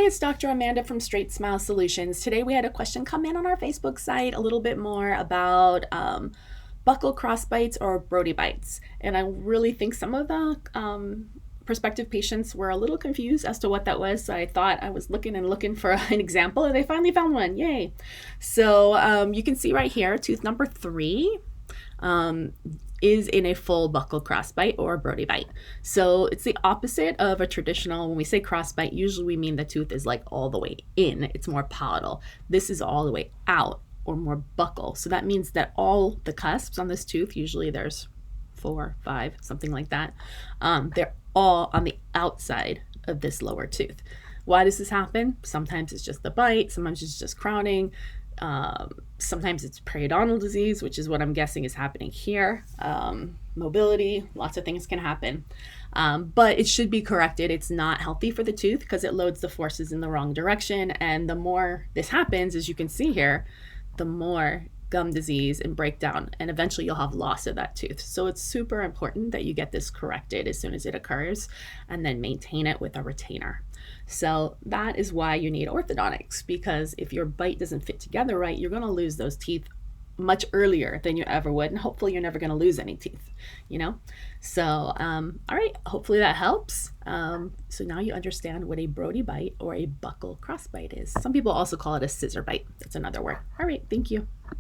it's Dr. Amanda from StraightSmile Solutions. Today we had a question come in on our Facebook site a little bit more about buccal crossbites or Brody bites. And I really think some of the prospective patients were a little confused as to what that was. So I thought I was looking for an example, and I finally found one. Yay. So you can see right here, tooth number 3 is in a full buccal crossbite or Brody bite. So it's the opposite of a traditional, when we say crossbite, usually we mean the tooth is like all the way in. It's more palatal. This is all the way out or more buccal. So that means that all the cusps on this tooth, usually there's 4, 5, something like that, they're all on the outside of this lower tooth. Why does this happen? Sometimes it's just the bite, sometimes it's just crowning. Sometimes it's periodontal disease, which is what I'm guessing is happening here. Mobility, lots of things can happen. But it should be corrected. It's not healthy for the tooth because it loads the forces in the wrong direction. And the more this happens, as you can see here, the more gum disease and breakdown, and eventually you'll have loss of that tooth. So it's super important that you get this corrected as soon as it occurs and then maintain it with a retainer. So that is why you need orthodontics, because if your bite doesn't fit together right, you're going to lose those teeth much earlier than you ever would, and hopefully you're never going to lose any teeth, So all right, hopefully that helps. So now you understand what a Brody bite or a buccal crossbite is. Some people also call it a scissor bite. That's another word. All right, thank you.